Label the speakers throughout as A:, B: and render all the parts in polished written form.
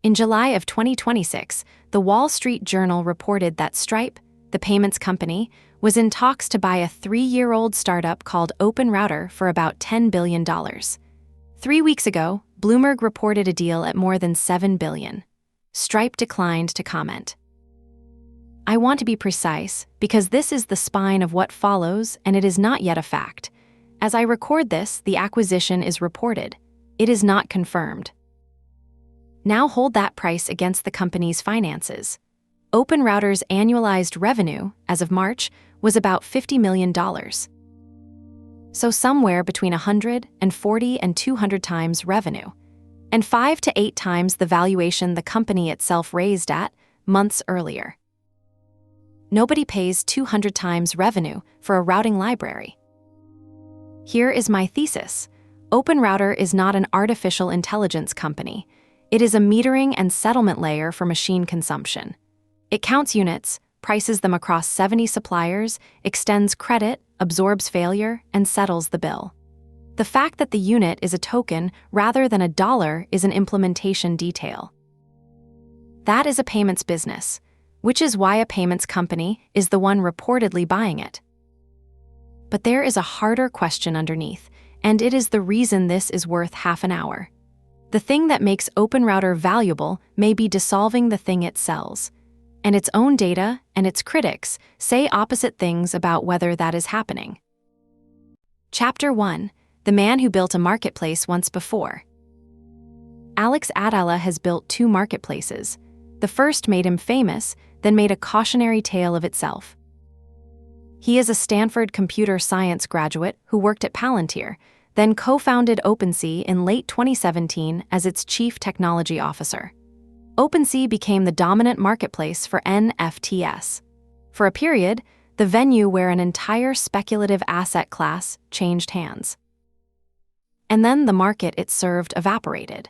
A: In July of 2026, the Wall Street Journal reported that Stripe, the payments company, was in talks to buy a 3-year-old startup called OpenRouter for about $10 billion. 3 weeks ago, Bloomberg reported a deal at more than $7 billion. Stripe declined to comment. I want to be precise because this is the spine of what follows and it is not yet a fact. As I record this, the acquisition is reported. It is not confirmed. Now hold that price against the company's finances. OpenRouter's annualized revenue, as of March, was about $50 million. So somewhere between 140 and 200 times revenue, and 5 to 8 times the valuation the company itself raised at months earlier. Nobody pays 200 times revenue for a routing library. Here is my thesis. OpenRouter is not an artificial intelligence company. It is a metering and settlement layer for machine consumption. It counts units, prices them across 70 suppliers, extends credit, absorbs failure, and settles the bill. The fact that the unit is a token rather than a dollar is an implementation detail. That is a payments business, which is why a payments company is the one reportedly buying it. But there is a harder question underneath, and it is the reason this is worth half an hour. The thing that makes OpenRouter valuable may be dissolving the thing it sells, and its own data and its critics say opposite things about whether that is happening. Chapter 1. The man who built a marketplace once before. Alex Atala has built 2 marketplaces. The first made him famous, then made a cautionary tale of itself. He is a Stanford computer science graduate who worked at Palantir, then co-founded OpenSea in late 2017 as its chief technology officer. OpenSea became the dominant marketplace for NFTs. For a period, the venue where an entire speculative asset class changed hands. And then the market it served evaporated.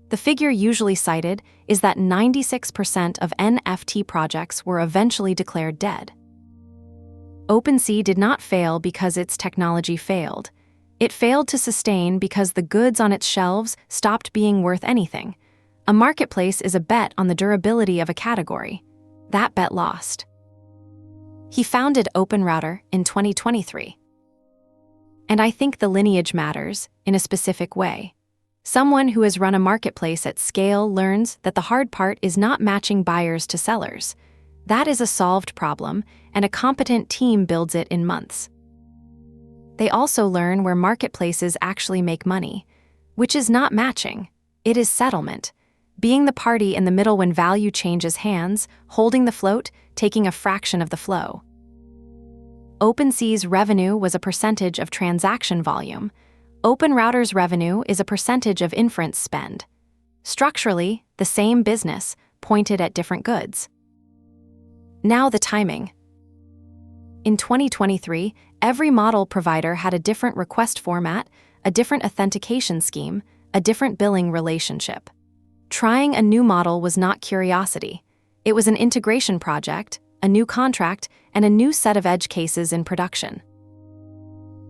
A: The figure usually cited is that 96% of NFT projects were eventually declared dead. OpenSea did not fail because its technology failed. It failed to sustain because the goods on its shelves stopped being worth anything. A marketplace is a bet on the durability of a category. That bet lost. He founded OpenRouter in 2023. And I think the lineage matters in a specific way. Someone who has run a marketplace at scale learns that the hard part is not matching buyers to sellers. That is a solved problem, and a competent team builds it in months. They also learn where marketplaces actually make money, which is not matching. It is settlement. Being the party in the middle when value changes hands, holding the float, taking a fraction of the flow. OpenSea's revenue was a percentage of transaction volume. OpenRouter's revenue is a percentage of inference spend. Structurally, the same business, pointed at different goods. Now the timing. In 2023, every model provider had a different request format, a different authentication scheme, a different billing relationship. Trying a new model was not curiosity. It was an integration project, a new contract, and a new set of edge cases in production.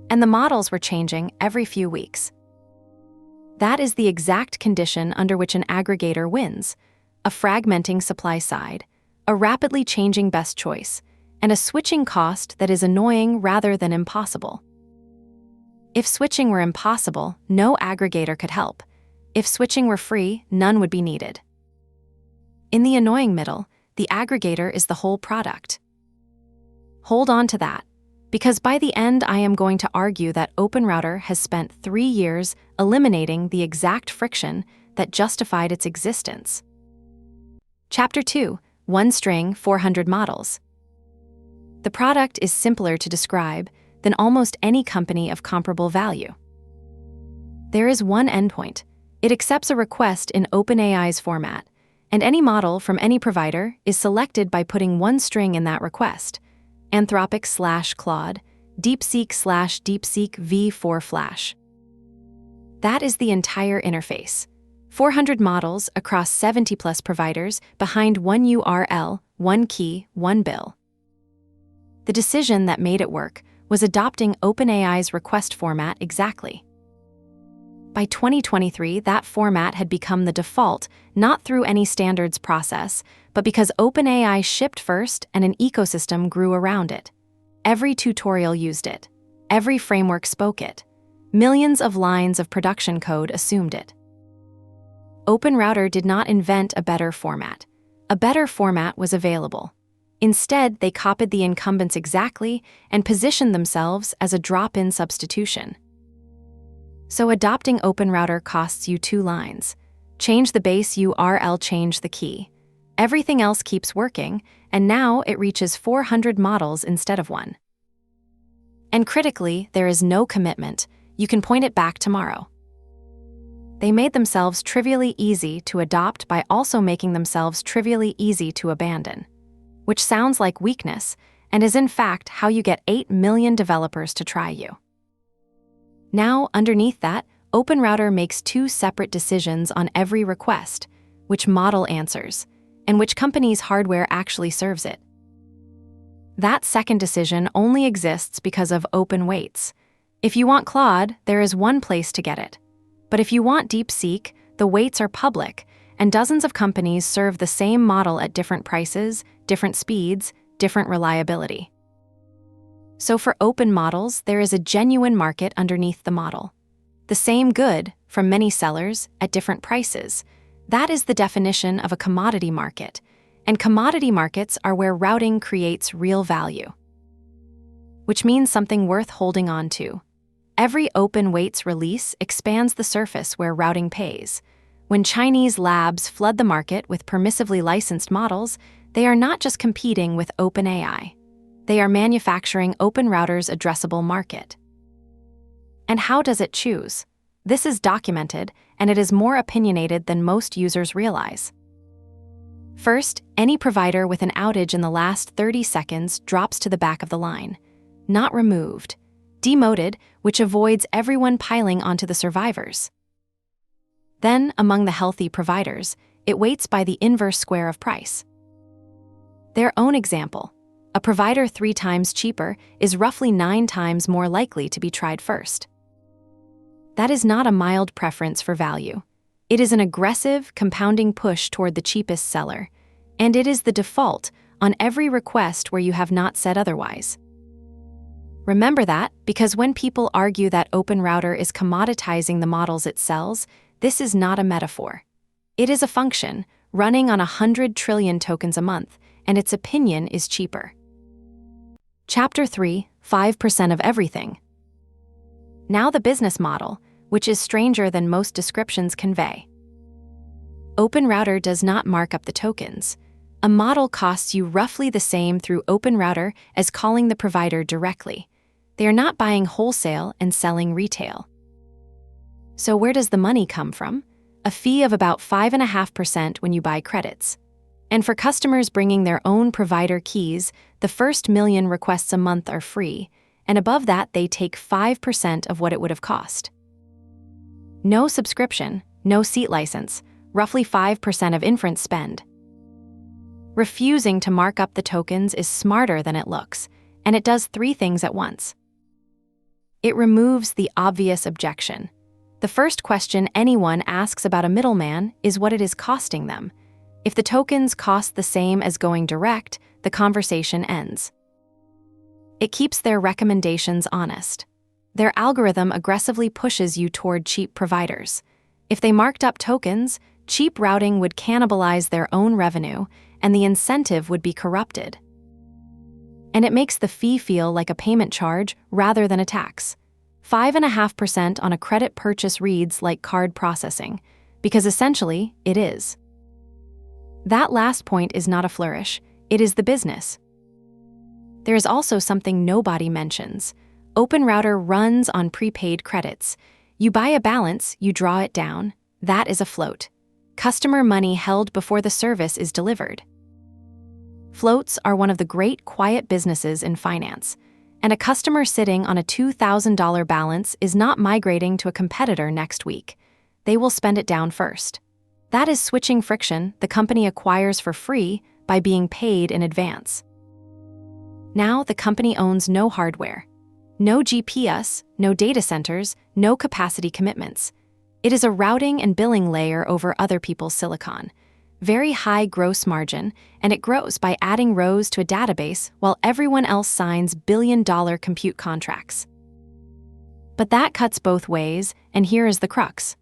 A: And the models were changing every few weeks. That is the exact condition under which an aggregator wins: a fragmenting supply side, a rapidly changing best choice, and a switching cost that is annoying rather than impossible. If switching were impossible, no aggregator could help. If switching were free, none would be needed. In the annoying middle, the aggregator is the whole product. Hold on to that, because by the end I am going to argue that OpenRouter has spent 3 years eliminating the exact friction that justified its existence. Chapter 2. 1 string, 400 models. The product is simpler to describe than almost any company of comparable value. There is one endpoint. It accepts a request in OpenAI's format, and any model from any provider is selected by putting 1 string in that request. Anthropic/Claude, DeepSeek/DeepSeek v4 Flash. That is the entire interface. 400 models across 70+ providers behind 1 URL, 1 key, 1 bill. The decision that made it work was adopting OpenAI's request format exactly. By 2023, that format had become the default, not through any standards process, but because OpenAI shipped first and an ecosystem grew around it. Every tutorial used it. Every framework spoke it. Millions of lines of production code assumed it. OpenRouter did not invent a better format. A better format was available. Instead, they copied the incumbents exactly and positioned themselves as a drop-in substitution. So adopting OpenRouter costs you 2 lines. Change the base URL, change the key. Everything else keeps working, and now it reaches 400 models instead of 1. And critically, there is no commitment. You can point it back tomorrow. They made themselves trivially easy to adopt by also making themselves trivially easy to abandon, which sounds like weakness and is in fact how you get 8 million developers to try you. Now, underneath that, OpenRouter makes 2 separate decisions on every request, which model answers, and which company's hardware actually serves it. That second decision only exists because of open weights. If you want Claude, there is one place to get it. But if you want DeepSeek, the weights are public, and dozens of companies serve the same model at different prices, different speeds, different reliability. So for open models, there is a genuine market underneath the model. The same good, from many sellers, at different prices. That is the definition of a commodity market, and commodity markets are where routing creates real value. Which means something worth holding on to. Every open weights release expands the surface where routing pays. When Chinese labs flood the market with permissively licensed models, they are not just competing with OpenAI. They are manufacturing OpenRouter's addressable market. And how does it choose? This is documented, and it is more opinionated than most users realize. First, any provider with an outage in the last 30 seconds drops to the back of the line. Not removed. Demoted, which avoids everyone piling onto the survivors. Then, among the healthy providers, it weights by the inverse square of price. Their own example. A provider 3 times cheaper is roughly 9 times more likely to be tried first. That is not a mild preference for value. It is an aggressive, compounding push toward the cheapest seller, and it is the default on every request where you have not said otherwise. Remember that, because when people argue that OpenRouter is commoditizing the models it sells, this is not a metaphor. It is a function, running on 100 trillion tokens a month, and its opinion is cheaper. Chapter 3, 5% of everything. Now the business model, which is stranger than most descriptions convey. OpenRouter does not mark up the tokens. A model costs you roughly the same through OpenRouter as calling the provider directly. They are not buying wholesale and selling retail. So where does the money come from? A fee of about 5.5% when you buy credits. And for customers bringing their own provider keys, the first million requests a month are free, and above that they take 5% of what it would have cost. No subscription, no seat license, roughly 5% of inference spend. Refusing to mark up the tokens is smarter than it looks, and it does 3 things at once. It removes the obvious objection. The first question anyone asks about a middleman is what it is costing them. If the tokens cost the same as going direct, the conversation ends. It keeps their recommendations honest. Their algorithm aggressively pushes you toward cheap providers. If they marked up tokens, cheap routing would cannibalize their own revenue, and the incentive would be corrupted. And it makes the fee feel like a payment charge rather than a tax. 5.5% on a credit purchase reads like card processing, because essentially it is. That last point is not a flourish, it is the business. There is also something nobody mentions. OpenRouter runs on prepaid credits. You buy a balance, you draw it down. That is a float. Customer money held before the service is delivered. Floats are one of the great quiet businesses in finance, and a customer sitting on a $2,000 balance is not migrating to a competitor next week. They will spend it down first. That is switching friction the company acquires for free by being paid in advance. Now the company owns no hardware, no GPS, no data centers, no capacity commitments. It is a routing and billing layer over other people's silicon. Very high gross margin, and it grows by adding rows to a database while everyone else signs billion-dollar compute contracts. But that cuts both ways, and here is the crux.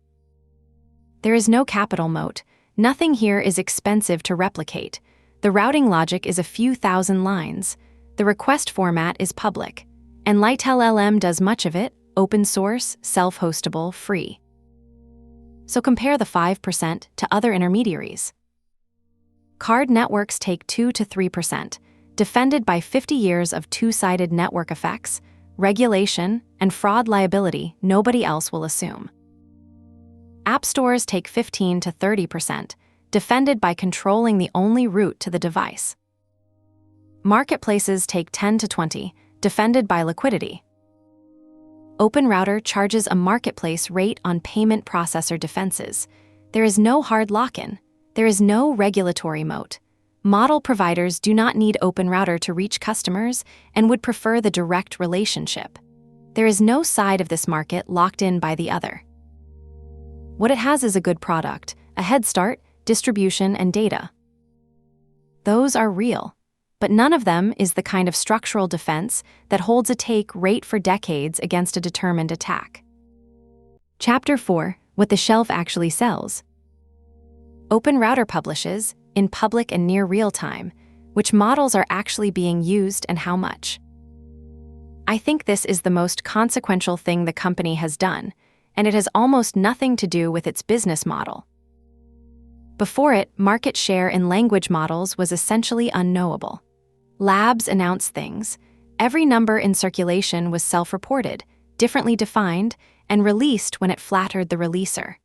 A: There is no capital moat. Nothing here is expensive to replicate. The routing logic is a few thousand lines. The request format is public. And LiteLLM does much of it, open source, self-hostable, free. So compare the 5% to other intermediaries. Card networks take 2 to 3%, defended by 50 years of two-sided network effects, regulation, and fraud liability nobody else will assume. App stores take 15 to 30%, defended by controlling the only route to the device. Marketplaces take 10 to 20%, defended by liquidity. OpenRouter charges a marketplace rate on payment processor defenses. There is no hard lock-in. There is no regulatory moat. Model providers do not need OpenRouter to reach customers and would prefer the direct relationship. There is no side of this market locked in by the other. What it has is a good product, a head start, distribution, and data. Those are real, but none of them is the kind of structural defense that holds a take rate for decades against a determined attack. Chapter 4: What the Shelf Actually Sells. OpenRouter publishes, in public and near real time, which models are actually being used and how much. I think this is the most consequential thing the company has done, and it has almost nothing to do with its business model. Before it, market share in language models was essentially unknowable. Labs announced things. Every number in circulation was self-reported, differently defined, and released when it flattered the releaser.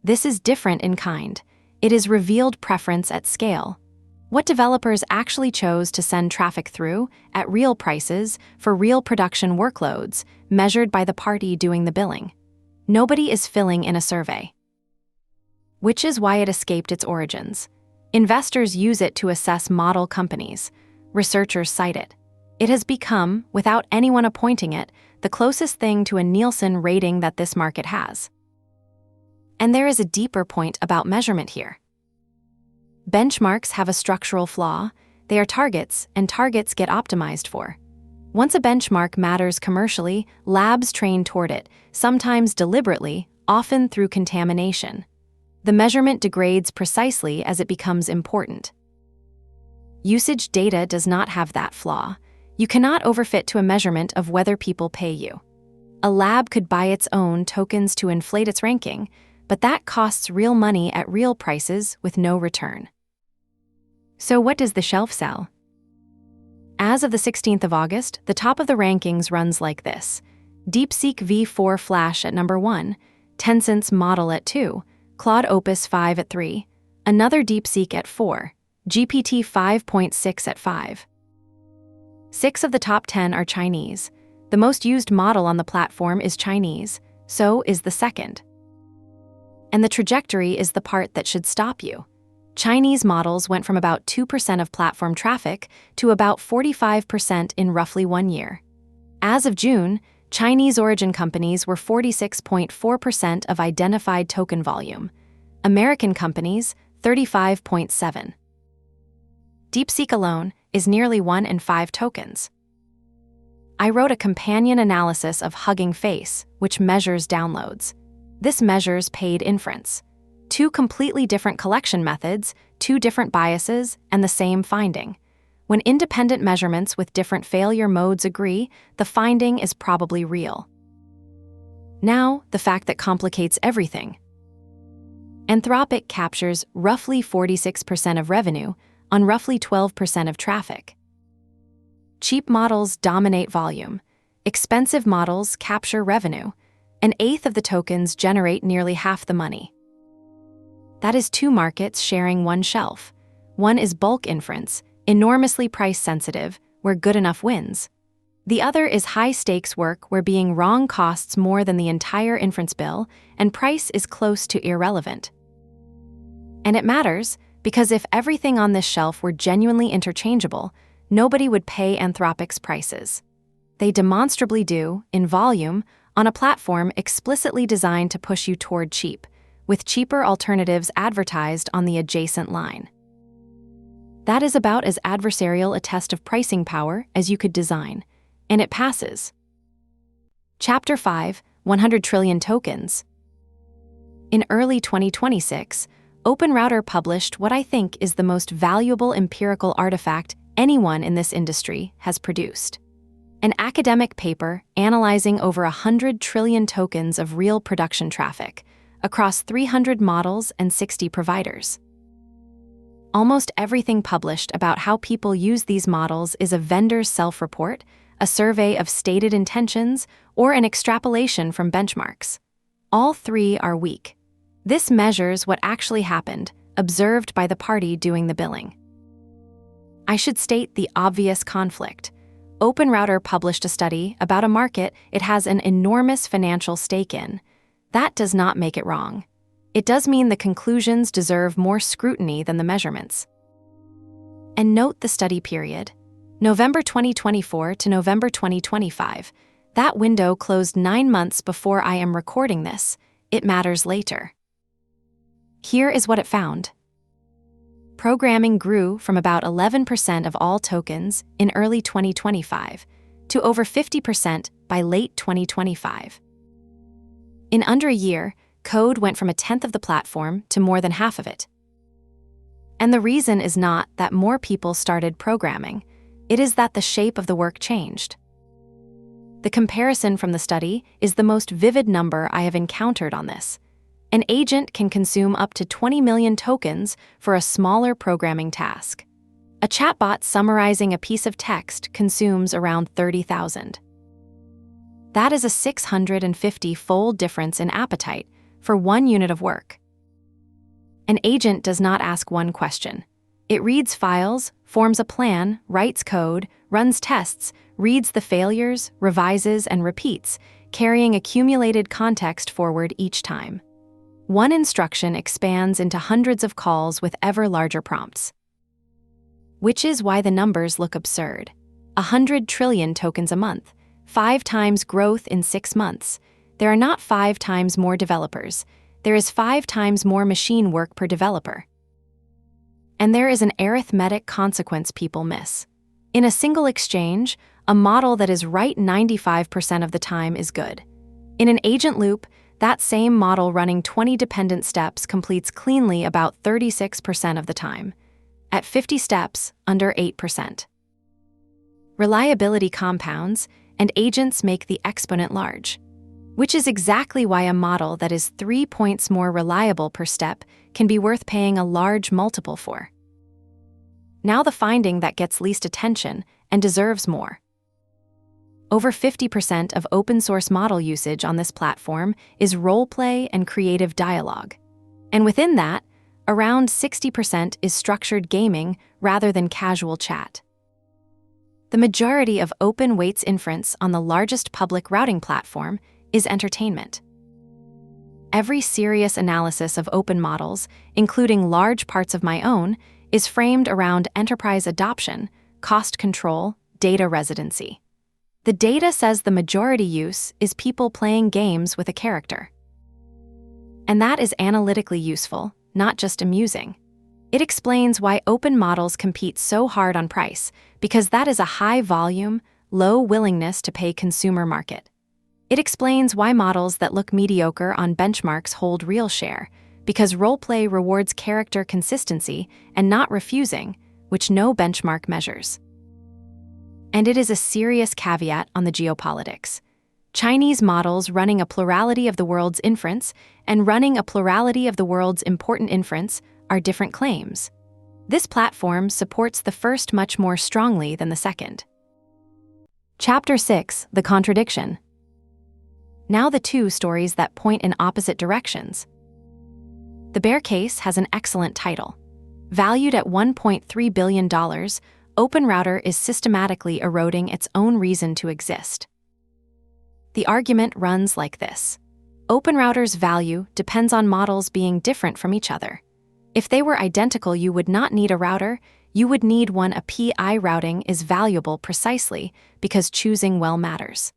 A: This is different in kind. It is revealed preference at scale. What developers actually chose to send traffic through, at real prices, for real production workloads, measured by the party doing the billing. Nobody is filling in a survey. Which is why it escaped its origins. Investors use it to assess model companies. Researchers cite it. It has become, without anyone appointing it, the closest thing to a Nielsen rating that this market has. And there is a deeper point about measurement here. Benchmarks have a structural flaw. They are targets, and targets get optimized for. Once a benchmark matters commercially, labs train toward it, sometimes deliberately, often through contamination. The measurement degrades precisely as it becomes important. Usage data does not have that flaw. You cannot overfit to a measurement of whether people pay you. A lab could buy its own tokens to inflate its ranking, but that costs real money at real prices with no return. So what does the shelf sell? As of the 16th of August, the top of the rankings runs like this. DeepSeek V4 Flash at number 1, Tencent's Model at 2, Claude Opus 5 at 3, another DeepSeek at 4, GPT 5.6 at 5. 6 of the top 10 are Chinese. The most used model on the platform is Chinese, so is the second. And the trajectory is the part that should stop you. Chinese models went from about 2% of platform traffic to about 45% in roughly 1 year. As of June, Chinese origin companies were 46.4% of identified token volume. American companies, 35.7%. DeepSeek alone is nearly 1 in 5 tokens. I wrote a companion analysis of Hugging Face, which measures downloads. This measures paid inference. 2 completely different collection methods, 2 different biases, and the same finding. When independent measurements with different failure modes agree, the finding is probably real. Now, the fact that complicates everything. Anthropic captures roughly 46% of revenue on roughly 12% of traffic. Cheap models dominate volume. Expensive models capture revenue. 1/8 of the tokens generate nearly half the money. That is 2 markets sharing one shelf. One is bulk inference, enormously price-sensitive, where good enough wins. The other is high-stakes work where being wrong costs more than the entire inference bill, and price is close to irrelevant. And it matters, because if everything on this shelf were genuinely interchangeable, nobody would pay Anthropic's prices. They demonstrably do, in volume, on a platform explicitly designed to push you toward cheap, with cheaper alternatives advertised on the adjacent line. That is about as adversarial a test of pricing power as you could design, and it passes. Chapter 5, 100 Trillion Tokens. In early 2026, OpenRouter published what I think is the most valuable empirical artifact anyone in this industry has produced. An academic paper analyzing over 100 trillion tokens of real production traffic across 300 models and 60 providers. Almost everything published about how people use these models is a vendor's self-report, a survey of stated intentions, or an extrapolation from benchmarks. All three are weak. This measures what actually happened, observed by the party doing the billing. I should state the obvious conflict. OpenRouter published a study about a market it has an enormous financial stake in. That does not make it wrong. It does mean the conclusions deserve more scrutiny than the measurements. And note the study period. November 2024 to November 2025. That window closed 9 months before I am recording this. It matters later. Here is what it found. Programming grew from about 11% of all tokens in early 2025 to over 50% by late 2025. In under a year, code went from a tenth of the platform to more than half of it. And the reason is not that more people started programming, it is that the shape of the work changed. The comparison from the study is the most vivid number I have encountered on this. An agent can consume up to 20 million tokens for a smaller programming task. A chatbot summarizing a piece of text consumes around 30,000. That is a 650-fold difference in appetite for 1 unit of work. An agent does not ask one question. It reads files, forms a plan, writes code, runs tests, reads the failures, revises, and repeats, carrying accumulated context forward each time. One instruction expands into hundreds of calls with ever larger prompts. Which is why the numbers look absurd. 100 trillion tokens a month, 5 times growth in 6 months. There are not 5 times more developers. There is 5 times more machine work per developer. And there is an arithmetic consequence people miss. In a single exchange, a model that is right 95% of the time is good. In an agent loop, that same model running 20 dependent steps completes cleanly about 36% of the time. At 50 steps, under 8%. Reliability compounds, and agents make the exponent large. Which is exactly why a model that is 3 points more reliable per step can be worth paying a large multiple for. Now the finding that gets least attention and deserves more. Over 50% of open-source model usage on this platform is roleplay and creative dialogue. And within that, around 60% is structured gaming rather than casual chat. The majority of open weights inference on the largest public routing platform is entertainment. Every serious analysis of open models, including large parts of my own, is framed around enterprise adoption, cost control, data residency. The data says the majority use is people playing games with a character. And that is analytically useful, not just amusing. It explains why open models compete so hard on price, because that is a high-volume, low willingness to pay consumer market. It explains why models that look mediocre on benchmarks hold real share, because roleplay rewards character consistency and not refusing, which no benchmark measures. And it is a serious caveat on the geopolitics. Chinese models running a plurality of the world's inference and running a plurality of the world's important inference are different claims. This platform supports the first much more strongly than the second. Chapter 6, The Contradiction. Now the 2 stories that point in opposite directions. The bear case has an excellent title. Valued at $1.3 billion, OpenRouter is systematically eroding its own reason to exist. The argument runs like this. OpenRouter's value depends on models being different from each other. If they were identical, you would not need a router, you would need one. A PI routing is valuable precisely because choosing well matters.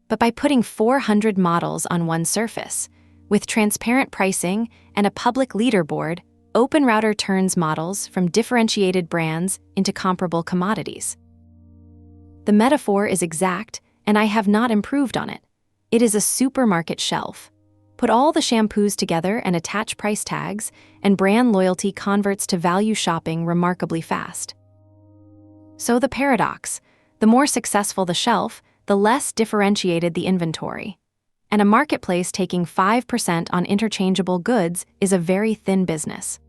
A: but by putting 400 models on one surface. With transparent pricing and a public leaderboard, OpenRouter turns models from differentiated brands into comparable commodities. The metaphor is exact, and I have not improved on it. It is a supermarket shelf. Put all the shampoos together and attach price tags, and brand loyalty converts to value shopping remarkably fast. So the paradox: the more successful the shelf, the less differentiated the inventory. And a marketplace taking 5% on interchangeable goods is a very thin business.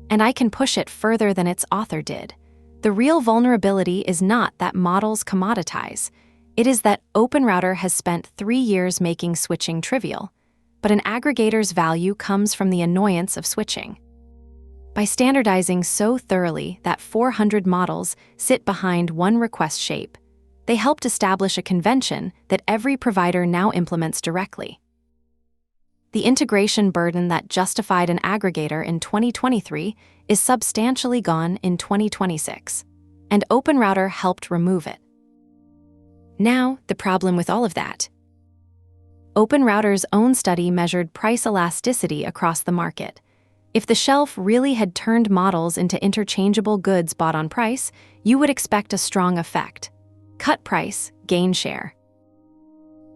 A: And I can push it further than its author did. The real vulnerability is not that models commoditize. It is that OpenRouter has spent 3 years making switching trivial, but an aggregator's value comes from the annoyance of switching. By standardizing so thoroughly that 400 models sit behind one request shape, they helped establish a convention that every provider now implements directly. The integration burden that justified an aggregator in 2023 is substantially gone in 2026, and OpenRouter helped remove it. Now, the problem with all of that. OpenRouter's own study measured price elasticity across the market. If the shelf really had turned models into interchangeable goods bought on price, you would expect a strong effect. Cut price, gain share.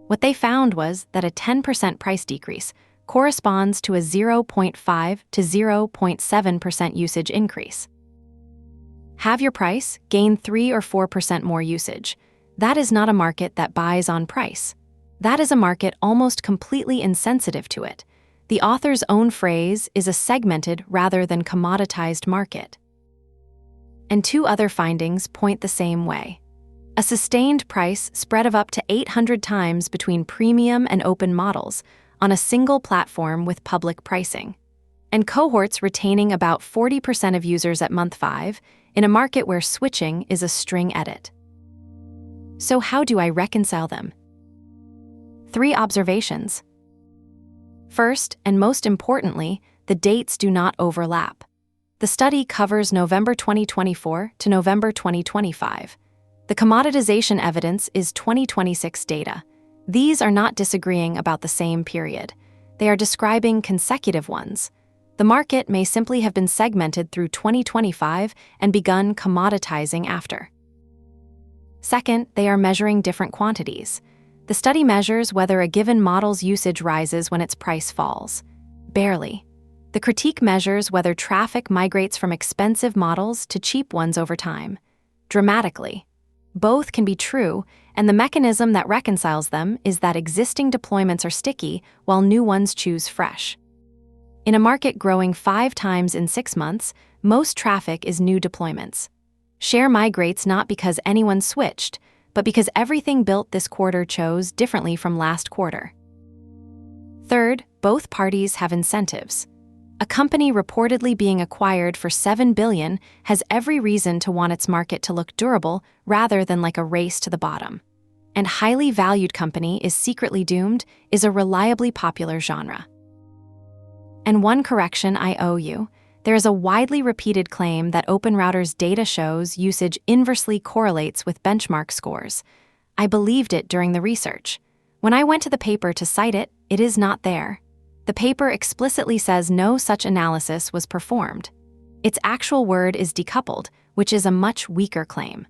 A: What they found was that a 10% price decrease corresponds to a 0.5 to 0.7% usage increase. Have your price, gain 3 or 4% more usage. That is not a market that buys on price. That is a market almost completely insensitive to it. The author's own phrase is a segmented rather than commoditized market. And 2 other findings point the same way. A sustained price spread of up to 800 times between premium and open models on a single platform with public pricing, and cohorts retaining about 40% of users at month 5 in a market where switching is a string edit. So how do I reconcile them? 3 observations. First, and most importantly, the dates do not overlap. The study covers November 2024 to November 2025. The commoditization evidence is 2026 data. These are not disagreeing about the same period. They are describing consecutive ones. The market may simply have been segmented through 2025 and begun commoditizing after. Second, they are measuring different quantities. The study measures whether a given model's usage rises when its price falls. Barely. The critique measures whether traffic migrates from expensive models to cheap ones over time. Dramatically. Both can be true, and the mechanism that reconciles them is that existing deployments are sticky while new ones choose fresh. In a market growing 5 times in 6 months, most traffic is new deployments. Share migrates not because anyone switched, but because everything built this quarter chose differently from last quarter. Third, both parties have incentives. A company reportedly being acquired for $7 billion has every reason to want its market to look durable rather than like a race to the bottom. And highly valued company is secretly doomed is a reliably popular genre. And one correction I owe you. There is a widely repeated claim that OpenRouter's data shows usage inversely correlates with benchmark scores. I believed it during the research. When I went to the paper to cite it, it is not there. The paper explicitly says no such analysis was performed. Its actual word is decoupled, which is a much weaker claim.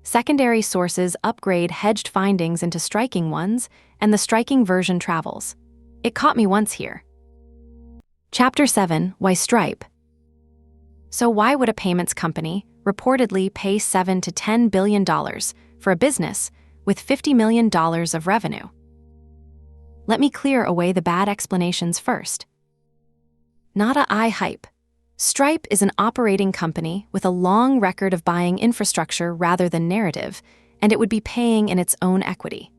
A: Secondary sources upgrade hedged findings into striking ones, and the striking version travels. It caught me once here. Chapter 7, Why Stripe? So why would a payments company reportedly pay $7 to $10 billion for a business with $50 million of revenue? Let me clear away the bad explanations first. Nada I hype. Stripe is an operating company with a long record of buying infrastructure rather than narrative, and it would be paying in its own equity.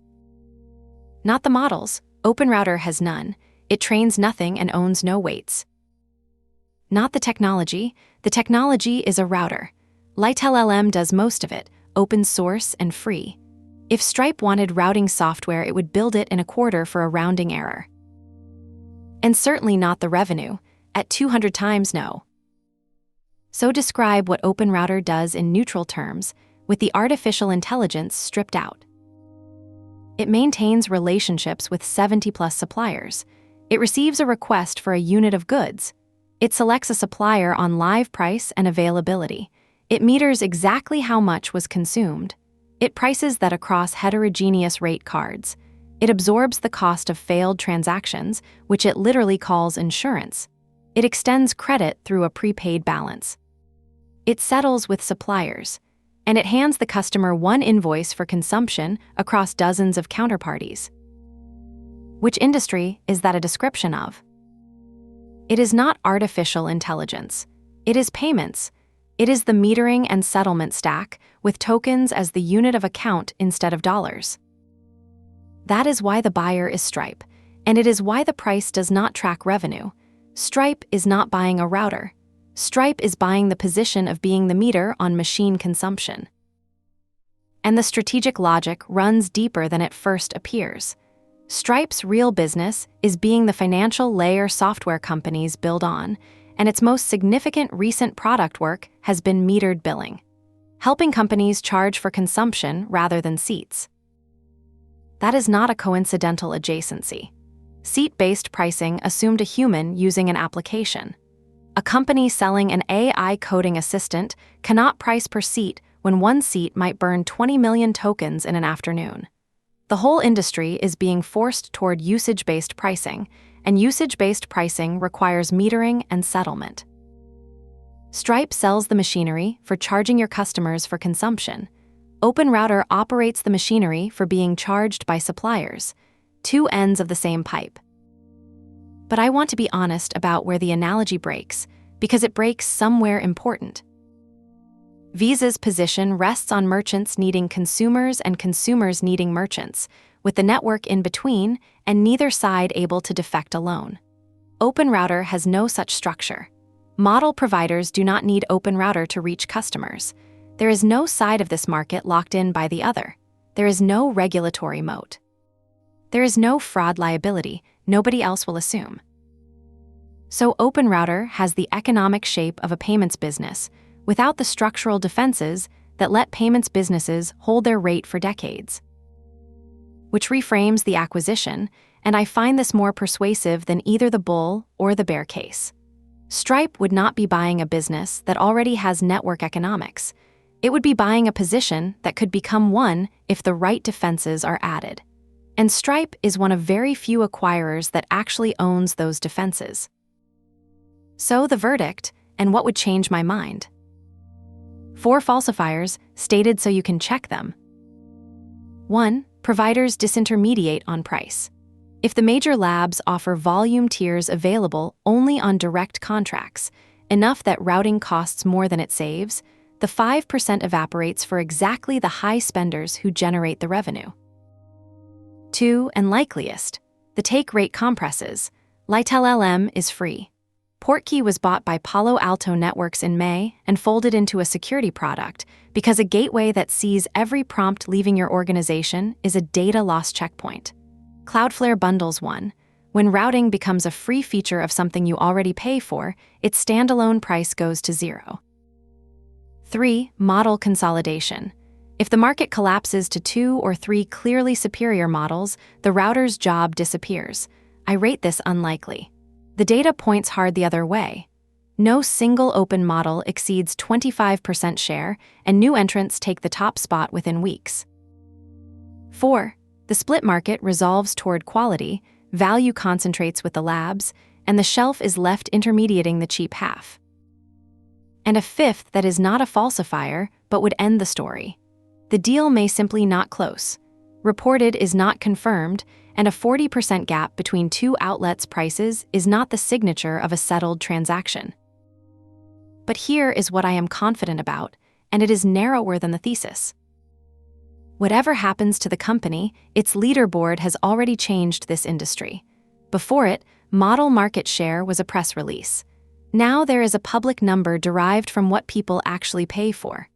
A: Not the models. OpenRouter has none. It trains nothing and owns no weights. Not the technology. The technology is a router. LiteLLM does most of it, open source and free. If Stripe wanted routing software, it would build it in a quarter for a rounding error. And certainly not the revenue. At 200 times no. So describe what OpenRouter does in neutral terms, with the artificial intelligence stripped out. It maintains relationships with 70+ suppliers. It receives a request for a unit of goods. It selects a supplier on live price and availability. It meters exactly how much was consumed. It prices that across heterogeneous rate cards. It absorbs the cost of failed transactions, which it literally calls insurance. It extends credit through a prepaid balance. It settles with suppliers, and it hands the customer one invoice for consumption across dozens of counterparties. Which industry is that a description of? It is not artificial intelligence. It is payments. It is the metering and settlement stack, with tokens as the unit of account instead of dollars. That is why the buyer is Stripe, and it is why the price does not track revenue. Stripe is not buying a router. Stripe is buying the position of being the meter on machine consumption. And the strategic logic runs deeper than it first appears. Stripe's real business is being the financial layer software companies build on, and its most significant recent product work has been metered billing, helping companies charge for consumption rather than seats. That is not a coincidental adjacency. Seat-based pricing assumed a human using an application. A company selling an AI coding assistant cannot price per seat when one seat might burn 20 million tokens in an afternoon. The whole industry is being forced toward usage-based pricing, and usage-based pricing requires metering and settlement. Stripe sells the machinery for charging your customers for consumption. OpenRouter operates the machinery for being charged by suppliers, two ends of the same pipe. But I want to be honest about where the analogy breaks, because it breaks somewhere important. Visa's position rests on merchants needing consumers and consumers needing merchants, with the network in between and neither side able to defect alone. OpenRouter has no such structure. Model providers do not need OpenRouter to reach customers. There is no side of this market locked in by the other. There is no regulatory moat. There is no fraud liability nobody else will assume. So OpenRouter has the economic shape of a payments business, without the structural defenses that let payments businesses hold their rate for decades. Which reframes the acquisition, and I find this more persuasive than either the bull or the bear case. Stripe would not be buying a business that already has network economics. It would be buying a position that could become one if the right defenses are added. And Stripe is one of very few acquirers that actually owns those defenses. So the verdict, and what would change my mind? 4 falsifiers, stated so you can check them. 1. Providers disintermediate on price. If the major labs offer volume tiers available only on direct contracts, enough that routing costs more than it saves, the 5% evaporates for exactly the high spenders who generate the revenue. 2. And likeliest, the take rate compresses. Lytel LM is free. Portkey was bought by Palo Alto Networks in May and folded into a security product because a gateway that sees every prompt leaving your organization is a data loss checkpoint. Cloudflare bundles one. When routing becomes a free feature of something you already pay for, its standalone price goes to 0. 3. Model consolidation. If the market collapses to 2 or 3 clearly superior models, the router's job disappears. I rate this unlikely. The data points hard the other way. No single open model exceeds 25% share, and new entrants take the top spot within weeks. 4. The split market resolves toward quality, value concentrates with the labs, and the shelf is left intermediating the cheap half. And a 5th that is not a falsifier, but would end the story. The deal may simply not close. Reported is not confirmed, and a 40% gap between 2 outlets' prices is not the signature of a settled transaction. But here is what I am confident about, and it is narrower than the thesis. Whatever happens to the company, its leaderboard has already changed this industry. Before it, model market share was a press release. Now there is a public number derived from what people actually pay for.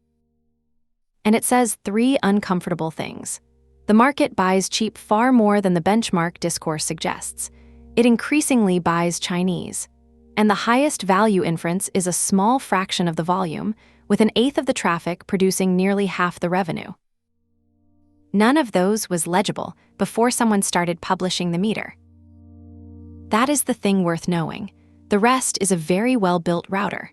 A: And it says 3 uncomfortable things. The market buys cheap far more than the benchmark discourse suggests. It increasingly buys Chinese. And the highest value inference is a small fraction of the volume, with 1/8 of the traffic producing nearly half the revenue. None of those was legible before someone started publishing the meter. That is the thing worth knowing. The rest is a very well-built router.